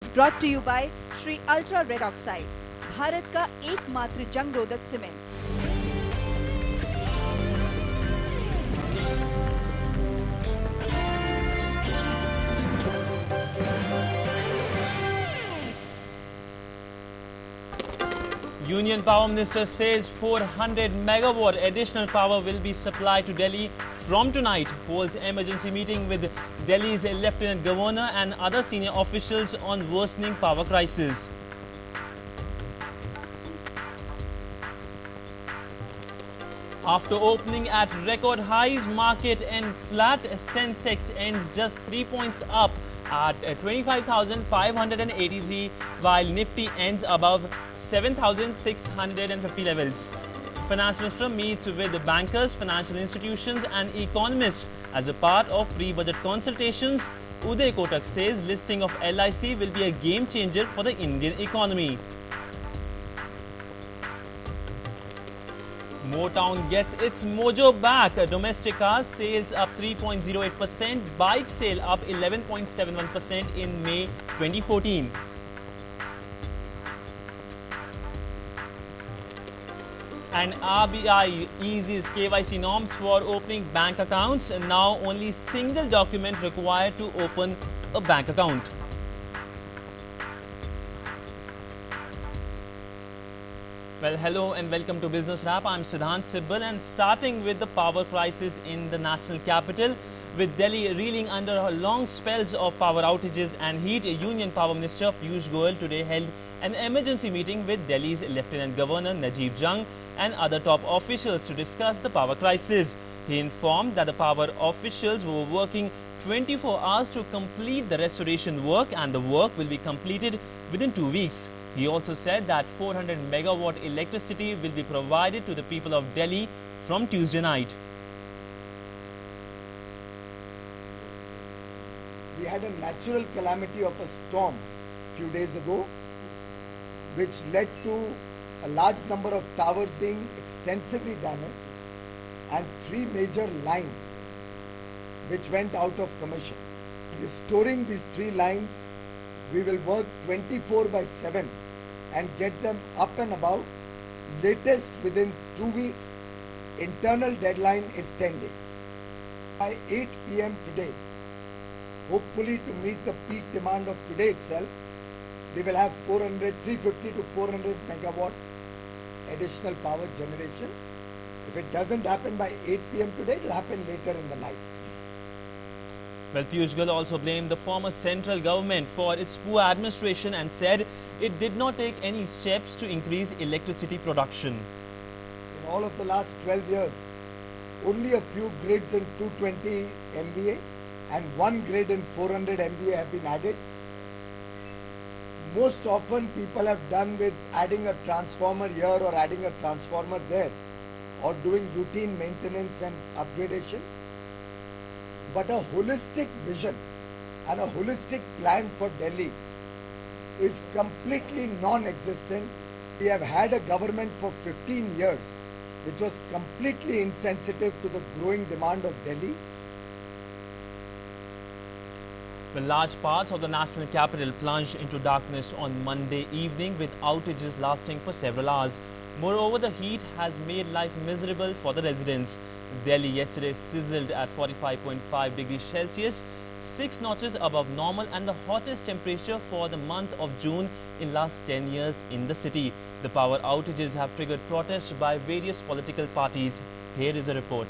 Brought to you by Shri ultra red oxide, Bharat का एकमात्र जंग रोधक cement. Union Power Minister says 400 megawatt additional power will be supplied to Delhi from tonight. Holds emergency meeting with Delhi's Lieutenant Governor and other senior officials on worsening power crisis. After opening at record highs, market and flat. Sensex ends just 3 points up at 25,583, while Nifty ends above 7,650 levels. Finance Minister meets with the bankers, financial institutions and economists as a part of pre-budget consultations. Uday Kotak says listing of LIC will be a game changer for the Indian economy. Motown gets its mojo back. Domestic cars sales up 3.08%, bike sale up 11.71% in May 2014. And RBI eases KYC norms for opening bank accounts. Now only single document required to open a bank account. Well, hello and welcome to Business Wrap. I'm Sidhant, Sibal, and starting with the power crisis in the national capital. With Delhi reeling under long spells of power outages and heat, Union Power Minister Piyush Goyal today held an emergency meeting with Delhi's Lieutenant Governor Najib Jung and other top officials to discuss the power crisis. He informed that the power officials were working 24 hours to complete the restoration work and the work will be completed within 2 weeks. He also said that 400 megawatt electricity will be provided to the people of Delhi from Tuesday night. We had a natural calamity of a storm a few days ago, which led to a large number of towers being extensively damaged and 3 major lines which went out of commission. Restoring these 3 lines, we will work 24/7 and get them up and about, latest within 2 weeks. Internal deadline is 10 days. By 8 p.m. today, hopefully to meet the peak demand of today itself, we will have 350 to 400 megawatt additional power generation. If it doesn't happen by 8 p.m. today, it will happen later in the night. Well, Piyush Goyal also blamed the former central government for its poor administration and said it did not take any steps to increase electricity production. In all of the last 12 years, only a few grids in 220 MVA and 1 grid in 400 MVA have been added. Most often people have done with adding a transformer here or adding a transformer there or doing routine maintenance and upgradation. But a holistic vision and a holistic plan for Delhi is completely non-existent. We have had a government for 15 years which was completely insensitive to the growing demand of Delhi. Well, large parts of the national capital plunged into darkness on Monday evening with outages lasting for several hours. Moreover, the heat has made life miserable for the residents. Delhi yesterday sizzled at 45.5 degrees Celsius, 6 notches above normal and the hottest temperature for the month of June in last 10 years in the city. The power outages have triggered protests by various political parties. Here is a report.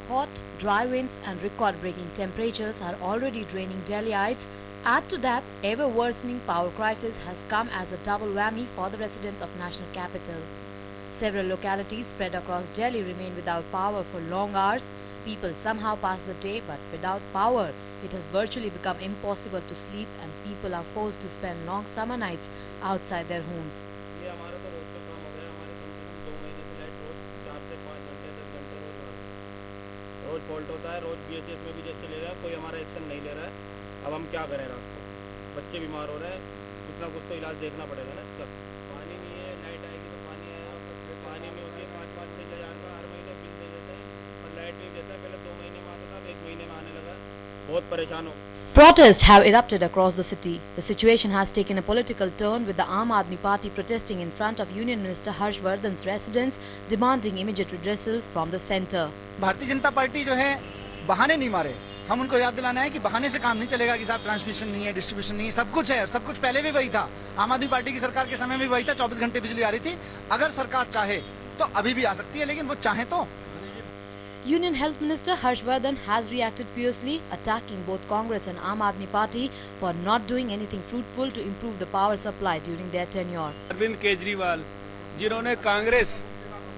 Hot, dry winds and record-breaking temperatures are already draining Delhiites. Add to that, ever-worsening power crisis has come as a double whammy for the residents of national capital. Several localities spread across Delhi remain without power for long hours. People somehow pass the day, but without power, it has virtually become impossible to sleep and people are forced to spend long summer nights outside their homes. रोज fault होता है, रोज BHS में भी जैसे ले रहा है, कोई हमारा एक्शन नहीं ले रहा है। अब हम क्या करें? रात को बच्चे बीमार हो रहे हैं, कुछ ना कुछ तो इलाज देखना पड़ेगा ना इसका। पानी नहीं है, लाइट आएगी तो पानी आएगा, पानी नहीं होती है, 5-5-6 हज़ार का हर महीने बिल दे देते हैं और लाइट नहीं देता है। पहले 2 महीने में आता था, अब 1 महीने में आने लगा। बहुत परेशान हो। Protests have erupted across the city. The situation has taken a political turn with the Aam Aadmi Party protesting in front of Union Minister Harshvardhan's residence, demanding immediate redressal from the centre. Bharatiya Janata party जो है बहाने नहीं मारे, हम उनको याद दिलाना है कि बहाने से काम नहीं चलेगा कि साहब ट्रांसमिशन नहीं है, डिस्ट्रीब्यूशन नहीं है, सब कुछ है और सब कुछ पहले भी वही था। आम आदमी पार्टी की सरकार के समय में भी वही था, 24 घंटे बिजली आ रही थी। अगर सरकार चाहे तो अभी भी आ सकती है, लेकिन वो चाहे तो। Union Health Minister Harshvardhan has reacted fiercely, attacking both Congress and Aam Aadmi Party for not doing anything fruitful to improve the power supply during their tenure. Arvind Kejriwal, जिन्होंने कांग्रेस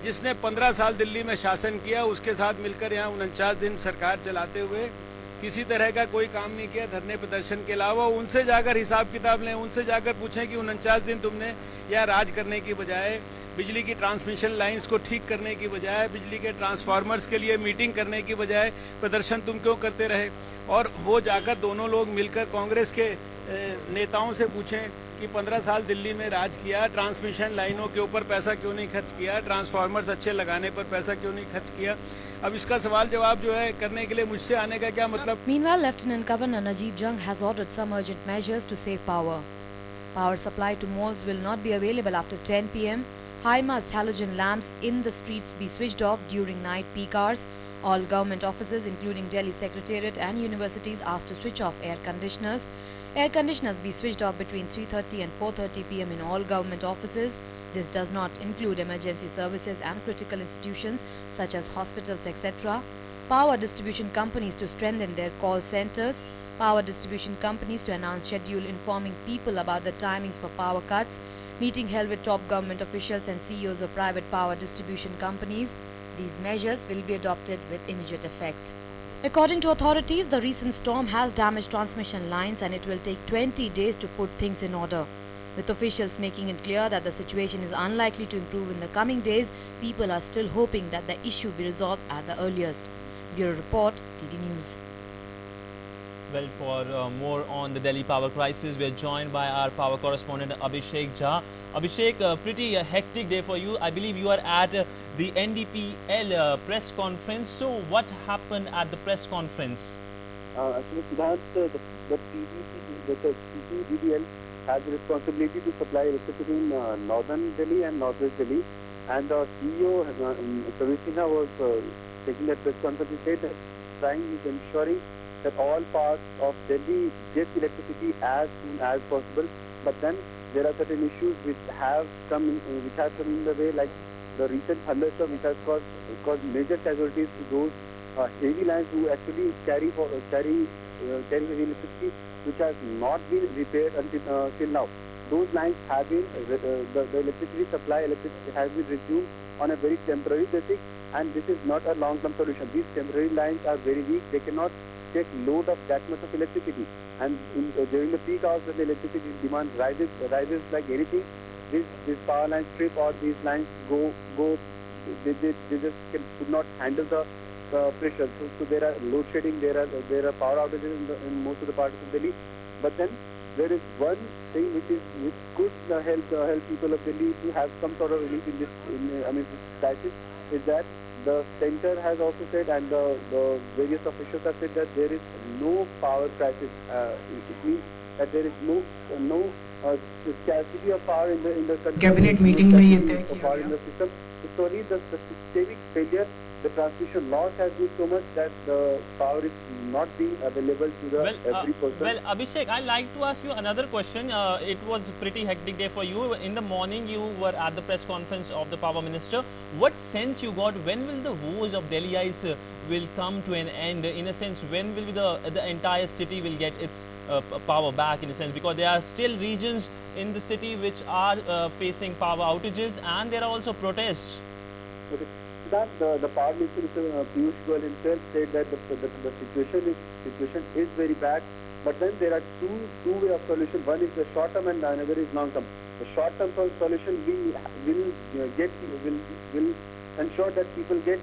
जिसने 15 साल दिल्ली में शासन किया, उसके साथ मिलकर यहाँ 49 दिन सरकार चलाते हुए किसी तरह का कोई काम नहीं किया धरने प्रदर्शन के अलावा। उनसे जाकर हिसाब किताब लें, उनसे जाकर पूछें कि 49 दिन तुमने यहाँ राज करने की बजाय, बिजली की ट्रांसमिशन लाइंस को ठीक करने की बजाय, बिजली के ट्रांसफार्मर्स के लिए मीटिंग करने की बजाय प्रदर्शन तुम क्यों करते रहे। और वो जाकर दोनों लोग मिलकर कांग्रेस के नेताओं से पूछें कि 15 साल दिल्ली में राज किया, ट्रांसमिशन लाइनों के ऊपर पैसा क्यों नहीं खर्च किया, ट्रांसफार्मर्स अच्छे लगाने पर पैसा क्यों नहीं खर्च किया। अब इसका सवाल जवाब जो है करने के लिए मुझसे आने का क्या मतलब। Meanwhile, Lieutenant Governor Najib Jung has ordered some urgent measures to save power. Power supply to malls will not be available after 10 p.m. High-mast halogen lamps in the streets be switched off during night peak hours. All government offices, including Delhi Secretariat and universities, asked to switch off air conditioners. Air conditioners be switched off between 3:30 and 4:30 p.m. in all government offices. This does not include emergency services and critical institutions such as hospitals, etc. Power distribution companies to strengthen their call centers. Power distribution companies to announce schedule informing people about the timings for power cuts. Meeting held with top government officials and CEOs of private power distribution companies. These measures will be adopted with immediate effect. According to authorities, the recent storm has damaged transmission lines and it will take 20 days to put things in order. With officials making it clear that the situation is unlikely to improve in the coming days, people are still hoping that the issue be resolved at the earliest. Bureau Report, DD News. Well, for more on the Delhi power crisis, we are joined by our power correspondent Abhishek Jha. Abhishek, pretty hectic day for you. I believe you are at the NDPL press conference. So, what happened at the press conference? Actually, Sidhant, the PDDL has the responsibility to supply electricity in northern Delhi and northwest Delhi. And the CEO, Savisina, was taking that press conference. He said that ensuring that all parts of Delhi get electricity as soon as possible. But then there are certain issues which have come in the way, like the recent thunderstorm, which has caused major casualties to those heavy lines who actually carry heavy electricity, which has not been repaired until till now. Those lines have been the electricity supply has been resumed on a very temporary basis, and this is not a long-term solution. These temporary lines are very weak; they cannot take load of that much of electricity, and during the peak hours when the electricity demand rises like anything, this power line strip or these lines they just could not handle the pressure. So there are load shedding, there are power outages in most of the parts of Delhi. But then there is one thing which could help people of Delhi to have some sort of relief in this crisis, is that the center has also said, and the various officials have said, that there is no power crisis. It means that there is no scarcity of power in the country. Cabinet meeting में ये तय किया power in the system. It's only the systemic failure. The transmission loss has been so much that the power is not being available to every person. Well, Abhishek, I'd like to ask you another question. It was a pretty hectic day for you. In the morning, you were at the press conference of the Power Minister. What sense you got? When will the woes of Delhiites will come to an end? In a sense, when will the entire city will get its power back? In a sense, because there are still regions in the city which are facing power outages, and there are also protests. Okay. That the Power Minister, Piyush Goyal himself, said that the situation is very bad. But then there are two way of solution. One is the short term and another is long term. The short term solution will ensure that people get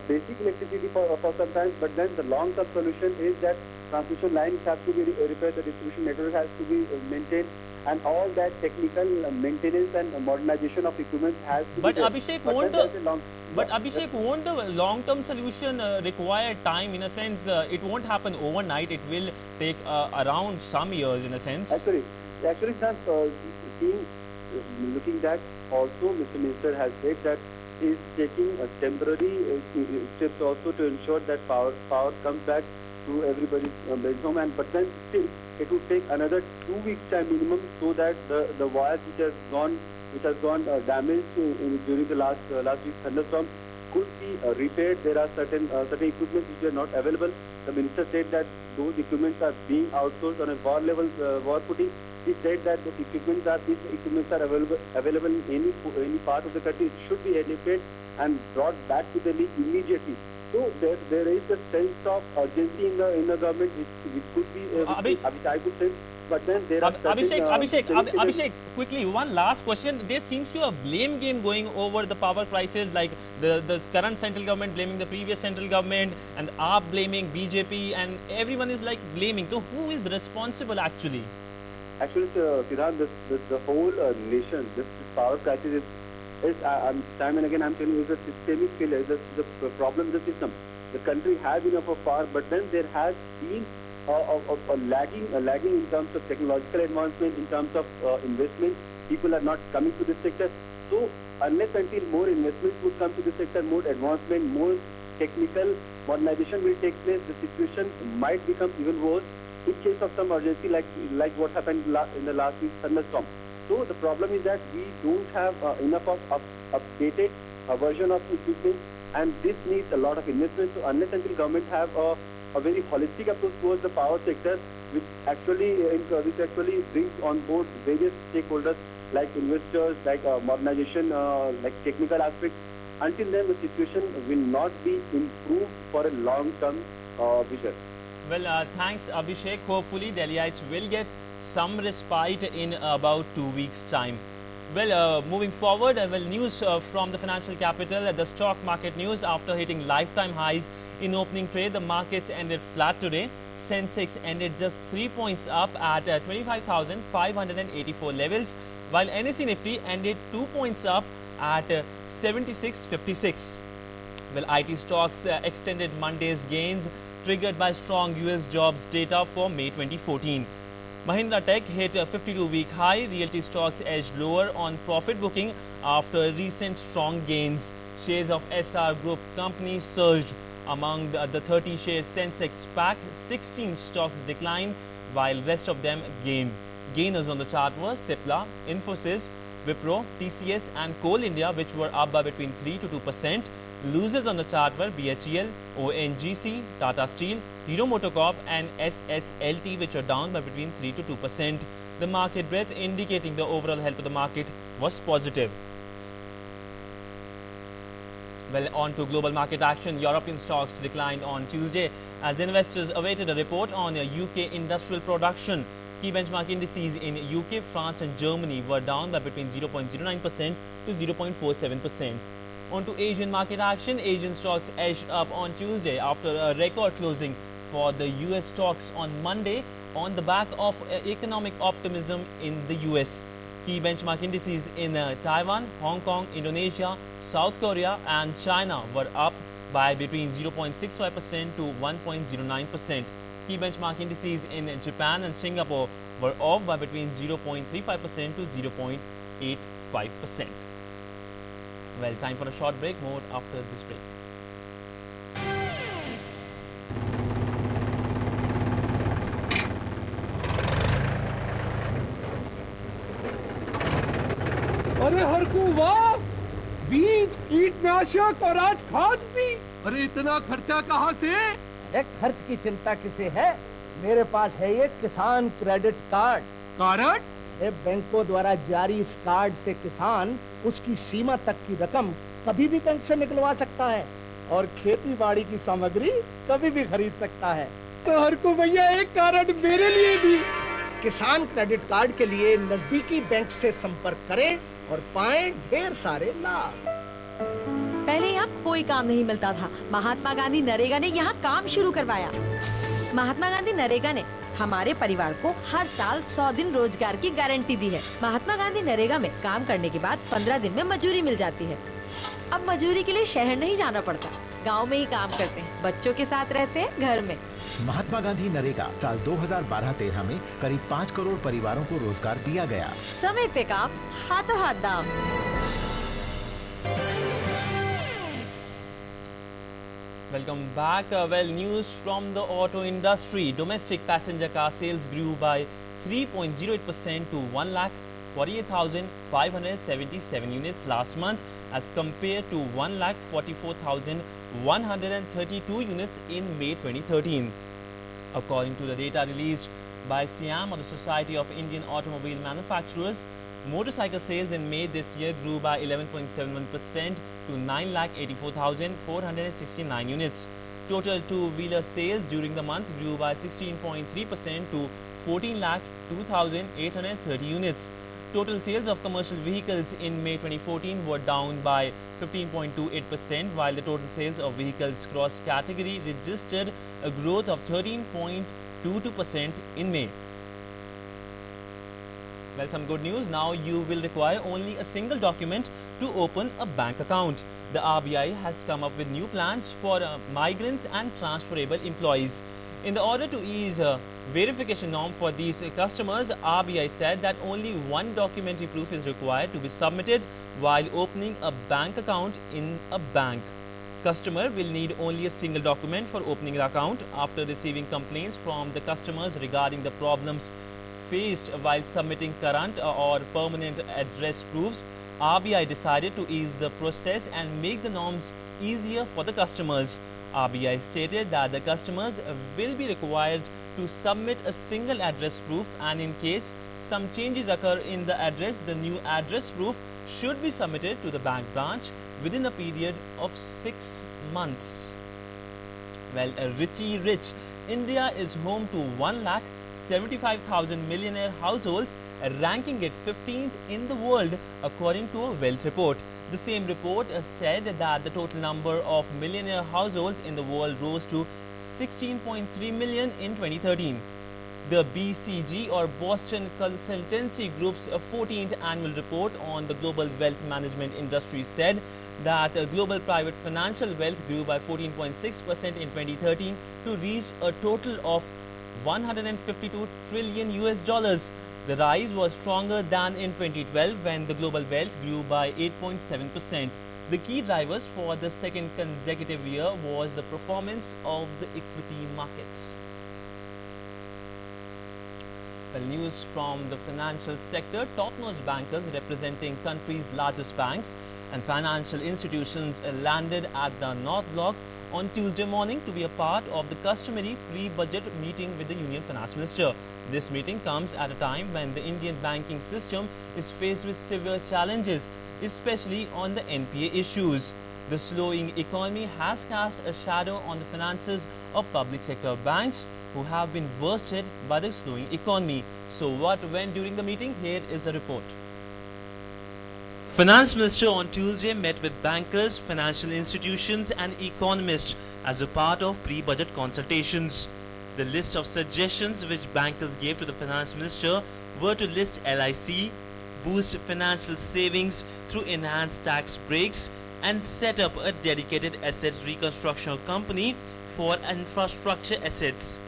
basic electricity for some time. But then the long term solution is that transmission lines have to be repaired, the distribution network has to be maintained, and all that technical maintenance and modernization of equipment has to But be there. Abhishek, But won't then there's a long- but Abhishek, won't the long-term solution require time? In a sense, it won't happen overnight. It will take around some years, in a sense. Actually, seeing, looking that also, Mr. Minister has said that he is taking a temporary steps also to ensure that power comes back to everybody's bedroom home, and but then still it would take another 2 weeks time minimum, so that the wires which has gone damaged during the last week's thunderstorm could be repaired. There are certain equipment which are not available. The minister said that those equipments are being outsourced on a war footing. He said that these equipments are available in any part of the country. It should be elevated and brought back to Delhi immediately. So there is a sense of urgency in the government, which could be which I could say. But then there are Abhishek, quickly, one last question. There seems to be a blame game going over the power crisis, like the current central government blaming the previous central government, and AAP blaming BJP, and everyone is like blaming. So who is responsible actually? Actually, Sidhant, the whole nation, this power crisis is time and again I'm telling you, is a systemic failure. The problem is the system. The country has enough of power, but then there has been a lagging in terms of technological advancement, in terms of investment. People are not coming to this sector. So unless until more investments would come to this sector, more advancement, more technical modernization will take place, the situation might become even worse in case of some urgency like what happened in the last week's thunderstorm. So the problem is that we don't have enough of updated version of equipment, and this needs a lot of investment. So unless until government have a very holistic approach towards the power sector, which actually brings on board various stakeholders like investors, like modernization, like technical aspects, until then the situation will not be improved for a long-term vision. Well, thanks Abhishek. Hopefully Delhiites will get some respite in about 2 weeks' time. Well, moving forward, news from the financial capital, the stock market news. After hitting lifetime highs in opening trade, the markets ended flat today. Sensex ended just 3 points up at 25,584 levels, while NSE Nifty ended 2 points up at 7656. Well, IT stocks extended Monday's gains, triggered by strong US jobs data for May 2014. Mahindra Tech hit a 52-week high. Realty stocks edged lower on profit booking after recent strong gains. Shares of SR Group companies surged. Among the 30-share Sensex pack, 16 stocks declined, while rest of them gained. Gainers on the chart were Cipla, Infosys, Wipro, TCS and Coal India, which were up by between 3 to 2%. Losers on the chart were BHEL, ONGC, Tata Steel, Hero MotoCorp and SSLT, which are down by between 3 to 2%. The market breadth indicating the overall health of the market was positive. Well, on to global market action. European stocks declined on Tuesday as investors awaited a report on UK industrial production. Key benchmark indices in UK, France and Germany were down by between 0.09% to 0.47%. On to Asian market action. Asian stocks edged up on Tuesday after a record closing for the US stocks on Monday on the back of economic optimism in the US. Key benchmark indices in Taiwan, Hong Kong, Indonesia, South Korea and China were up by between 0.65% to 1.09%. Key benchmark indices in Japan and Singapore were off by between 0.35% to 0.85%. Well, time for a short break. More after this break. अरे हरकू वाह, बीज, कीटनाशक और आज खाद भी। अरे इतना खर्चा कहाँ से? अरे खर्च की चिंता किसे है? मेरे पास है ये किसान क्रेडिट कार्ड। कार्ड? बैंकों द्वारा जारी इस कार्ड से किसान उसकी सीमा तक की रकम कभी भी बैंक से निकलवा सकता है और खेती बाड़ी की सामग्री कभी भी खरीद सकता है। तो हरकू भैया एक कार्ड मेरे लिए भी। किसान क्रेडिट कार्ड के लिए नजदीकी बैंक से संपर्क करें और पाएं ढेर सारे लाभ। पहले यहाँ कोई काम नहीं मिलता था। महात्मा गांधी नरेगा ने यहाँ काम शुरू करवाया। महात्मा गांधी नरेगा ने हमारे परिवार को हर साल 100 दिन रोजगार की गारंटी दी है। महात्मा गांधी नरेगा में काम करने के बाद 15 दिन में मजदूरी मिल जाती है। अब मजदूरी के लिए शहर नहीं जाना पड़ता, गांव में ही काम करते हैं, बच्चों के साथ रहते हैं घर में। महात्मा गांधी नरेगा साल 2012-13 में करीब 5 करोड़ परिवारों को रोजगार दिया गया। समय पे काम, हाथों हाथ दाम। Welcome back. Well, news from the auto industry. Domestic passenger car sales grew by 3.08% to 1,48,577 units last month as compared to 1,44,132 units in May 2013. According to the data released by SIAM, or the Society of Indian Automobile Manufacturers, motorcycle sales in May this year grew by 11.71% to 9,84,469 units. Total two-wheeler sales during the month grew by 16.3% to 14,02,830 units. Total sales of commercial vehicles in May 2014 were down by 15.28%, while the total sales of vehicles cross-category registered a growth of 13.22% in May. Well, some good news. Now you will require only a single document to open a bank account. The RBI has come up with new plans for migrants and transferable employees. In the order to ease verification norm for these customers, RBI said that only one documentary proof is required to be submitted while opening a bank account in a bank. Customer will need only a single document for opening the account. After receiving complaints from the customers regarding the problems faced while submitting current or permanent address proofs, RBI decided to ease the process and make the norms easier for the customers. RBI stated that the customers will be required to submit a single address proof, and in case some changes occur in the address, the new address proof should be submitted to the bank branch within a period of 6 months. Well, Richie Rich, India is home to 1,75,000 millionaire households, ranking it 15th in the world according to a Wealth report. The same report said that the total number of millionaire households in the world rose to 16.3 million in 2013. The BCG, or Boston Consultancy Group's 14th annual report on the global wealth management industry said that global private financial wealth grew by 14.6% in 2013 to reach a total of $152 trillion US. The rise was stronger than in 2012 when the global wealth grew by 8.7%. The key drivers for the second consecutive year was the performance of the equity markets. Well, news from the financial sector. Top-notch bankers representing country's largest banks and financial institutions landed at the North Block on Tuesday morning to be a part of the customary pre-budget meeting with the Union Finance Minister. This meeting comes at a time when the Indian banking system is faced with severe challenges, especially on the NPA issues. The slowing economy has cast a shadow on the finances of public sector banks who have been worsted by the slowing economy. So what went during the meeting? Here is a report. Finance Minister on Tuesday met with bankers, financial institutions and economists as a part of pre-budget consultations. The list of suggestions which bankers gave to the Finance Minister were to list LIC, boost financial savings through enhanced tax breaks and set up a dedicated asset reconstruction company for infrastructure assets.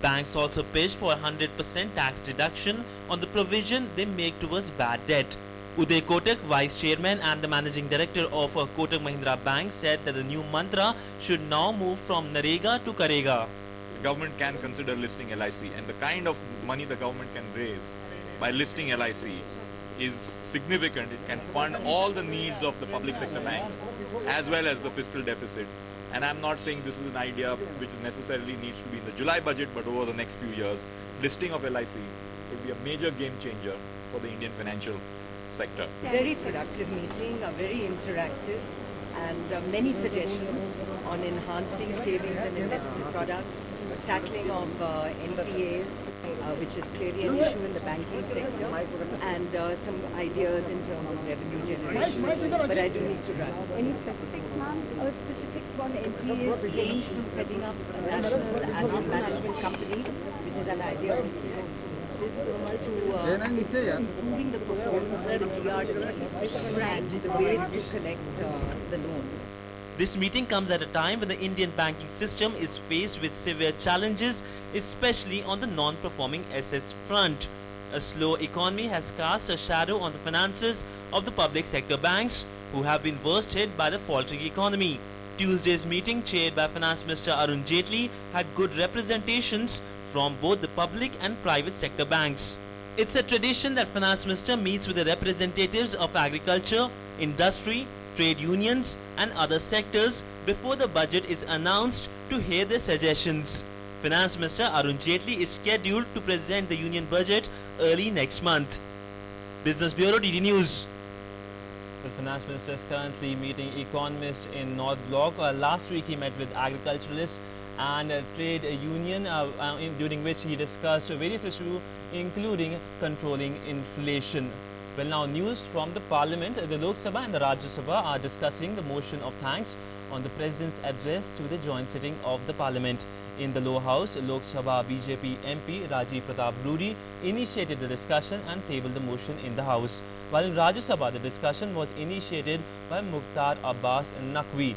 Banks also pitched for 100% tax deduction on the provision they make towards bad debt. Uday Kotak, Vice Chairman and the Managing Director of Kotak Mahindra Bank, said that the new mantra should now move from Narega to Karega. The government can consider listing LIC, and the kind of money the government can raise by listing LIC is significant. It can fund all the needs of the public sector banks as well as the fiscal deficit. And I'm not saying this is an idea which necessarily needs to be in the July budget, but over the next few years, listing of LIC will be a major game changer for the Indian financial sector. Very productive meeting, very interactive, and many suggestions on enhancing savings and investment products, tackling of NPAs, which is clearly an issue in the banking sector, and some ideas in terms of revenue generation. But I do need to run. Any specifics, ma'am? Specifics on NPAs range from setting up a national asset management company, which is an idea which is also noted, to improving the performance of the DRT and the ways to collect the loans. This meeting comes at a time when the Indian banking system is faced with severe challenges, especially on the non-performing assets front. A slow economy has cast a shadow on the finances of the public sector banks, who have been worst hit by the faltering economy. Tuesday's meeting, chaired by Finance Minister Arun Jaitley, had good representations from both the public and private sector banks. It's a tradition that Finance Minister meets with the representatives of agriculture, industry, trade unions and other sectors before the budget is announced to hear their suggestions. Finance Minister Arun Jaitley is scheduled to present the union budget early next month. Business Bureau, DD News. The Finance Minister is currently meeting economists in North Block. Last week he met with agriculturalists and trade union during which he discussed various issues including controlling inflation. Well, now news from the Parliament. The Lok Sabha and the Rajya Sabha are discussing the motion of thanks on the President's address to the joint sitting of the Parliament. In the lower house, Lok Sabha BJP MP Rajiv Pratap Rudy initiated the discussion and tabled the motion in the House. While in Rajya Sabha, the discussion was initiated by Mukhtar Abbas Naqvi.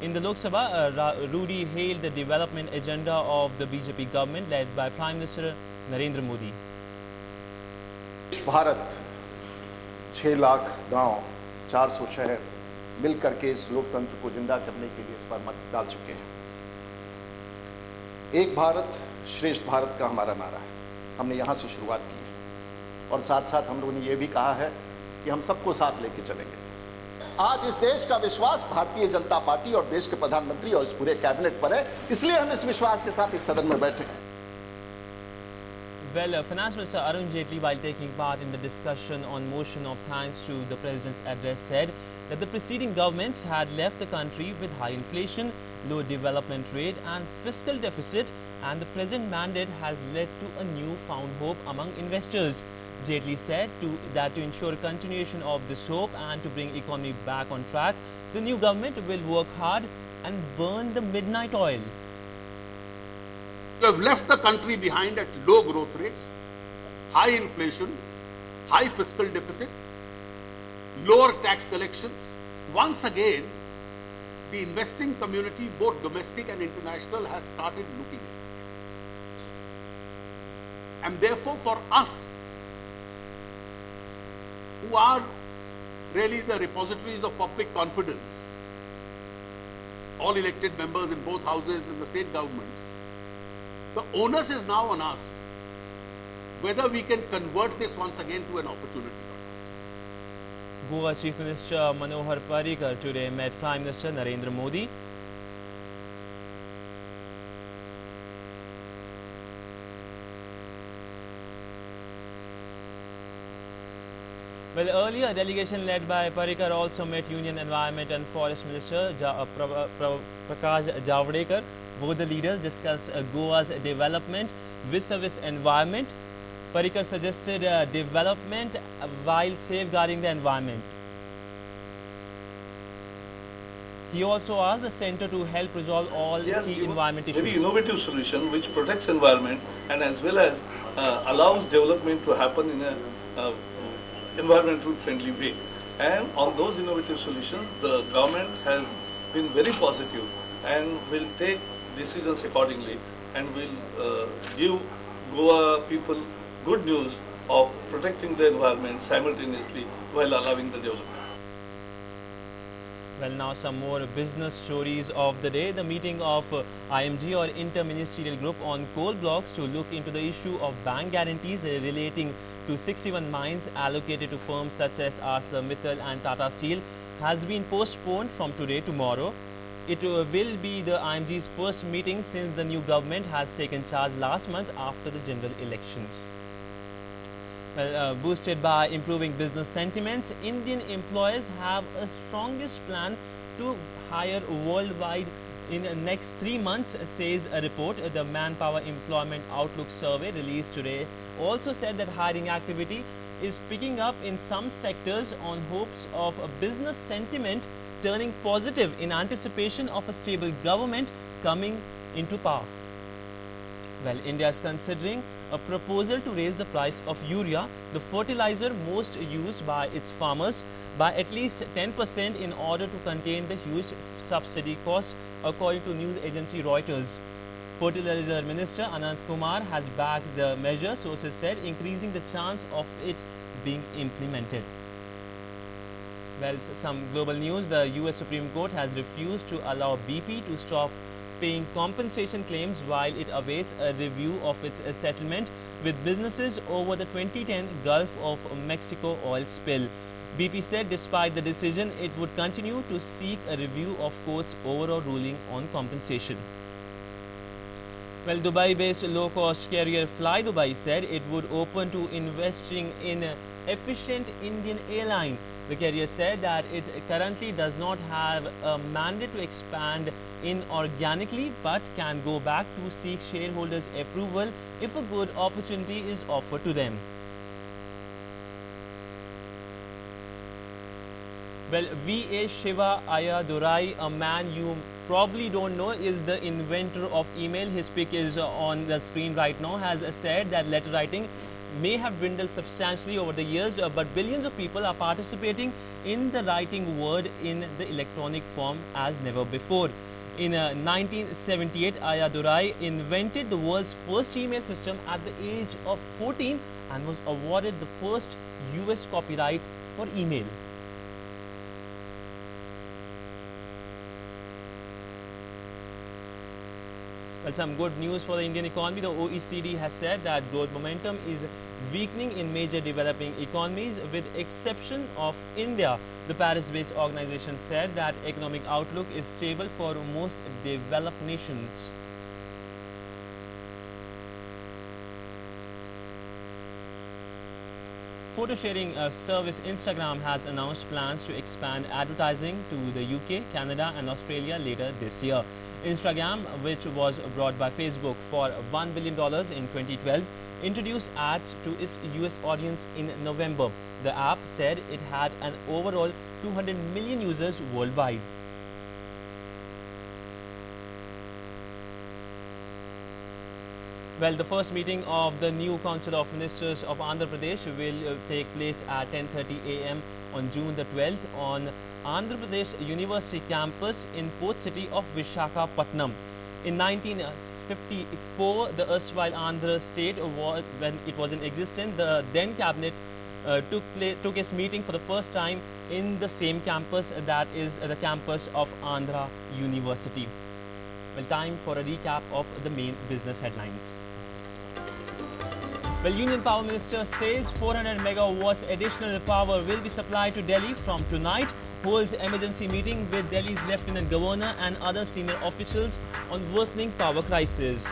In the Lok Sabha, Rudy hailed the development agenda of the BJP government led by Prime Minister Narendra Modi. Bharat 6 lakh गांव 400 शहर मिलकर के इस लोकतंत्र को जिंदा करने के लिए इस पर मत डाल चुके हैं। एक भारत श्रेष्ठ भारत का हमारा नारा है। हमने यहां से शुरुआत की है और साथ साथ हम लोगों ने यह भी कहा है कि हम सबको साथ लेके चलेंगे। आज इस देश का विश्वास भारतीय जनता पार्टी और देश के प्रधानमंत्री और इस पूरे कैबिनेट पर है, इसलिए हम इस विश्वास के साथ इस सदन में बैठे हैं। Well, Finance Minister Arun Jaitley, while taking part in the discussion on motion of thanks to the President's address, said that the preceding governments had left the country with high inflation, low development rate and fiscal deficit, and the present mandate has led to a newfound hope among investors. Jaitley said that to ensure continuation of this hope and to bring economy back on track, the new government will work hard and burn the midnight oil. We have left the country behind at low growth rates, high inflation, high fiscal deficit, lower tax collections. Once again, the investing community, both domestic and international, has started looking at it. And therefore, for us, who are really the repositories of public confidence, all elected members in both houses in the state governments, the onus is now on us whether we can convert this once again to an opportunity. Goa Chief Minister Manohar Parrikar today met Prime Minister Narendra Modi. Well, earlier, a delegation led by Parrikar also met Union Environment and Forest Minister Prakash Javadekar. Both the leaders discussed Goa's development vis-a-vis environment. Parrikar suggested development while safeguarding the environment. He also asked the centre to help resolve all key environment issues. Very innovative solution which protects environment and as well as allows development to happen in a environmental friendly way. And on those innovative solutions, the government has been very positive and will take decisions accordingly and will give Goa people good news of protecting the environment simultaneously while allowing the development. Well, now some more business stories of the day. The meeting of IMG or Inter-Ministerial Group on coal blocks to look into the issue of bank guarantees relating to 61 mines allocated to firms such as ArcelorMittal and Tata Steel has been postponed from today to tomorrow. It will be the IMG's first meeting since the new government has taken charge last month after the general elections. Well, boosted by improving business sentiments, Indian employers have a strongest plan to hire worldwide in the next 3 months, says a report. The Manpower Employment Outlook survey released today also said that hiring activity is picking up in some sectors on hopes of a business sentiment turning positive in anticipation of a stable government coming into power. Well, India is considering a proposal to raise the price of urea, the fertilizer most used by its farmers, by at least 10% in order to contain the huge subsidy cost, according to news agency Reuters. Fertilizer Minister Anant Kumar has backed the measure, sources said, increasing the chance of it being implemented. Well, some global news. The US Supreme Court has refused to allow BP to stop paying compensation claims while it awaits a review of its settlement with businesses over the 2010 Gulf of Mexico oil spill. BP said despite the decision, it would continue to seek a review of court's overall ruling on compensation. Well, Dubai-based low-cost carrier Fly Dubai said it would open to investing in an efficient Indian airline. The carrier said that it currently does not have a mandate to expand inorganically, but can go back to seek shareholders' approval if a good opportunity is offered to them. Well, V.A. Shiva Ayadurai, a man you probably don't know, is the inventor of email. His pic is on the screen right now. Has said that letter writing may have dwindled substantially over the years, but billions of people are participating in the writing word in the electronic form as never before. In 1978, Ayadurai invented the world's first email system at the age of 14 and was awarded the first US copyright for email. Well, some good news for the Indian economy. The OECD has said that growth momentum is weakening in major developing economies with exception of India. The Paris-based organization said that economic outlook is stable for most developed nations. Photo sharing service Instagram has announced plans to expand advertising to the UK, Canada and Australia later this year. Instagram, which was bought by Facebook for $1 billion in 2012, introduced ads to its US audience in November. The app said it had an overall 200 million users worldwide. Well, the first meeting of the new Council of Ministers of Andhra Pradesh will take place at 10:30 a.m. on June the 12th on Andhra Pradesh University campus in port city of Visakhapatnam. In 1954, the erstwhile Andhra state, when it was in existence, the then cabinet took its meeting for the first time in the same campus, that is the campus of Andhra University. Well, time for a recap of the main business headlines. Well, Union Power Minister says 400 megawatts additional power will be supplied to Delhi from tonight. Holds emergency meeting with Delhi's Lieutenant Governor and other senior officials on worsening power crisis.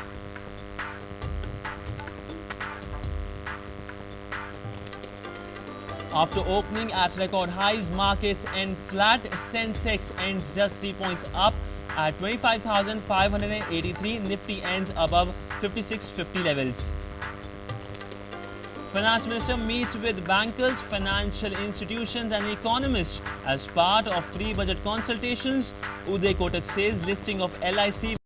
After opening at record highs, markets end flat. Sensex ends just 3 points up at 25,583. Nifty ends above 5650 levels. Finance Minister meets with bankers, financial institutions and economists as part of pre-budget consultations. Uday Kotak says listing of LIC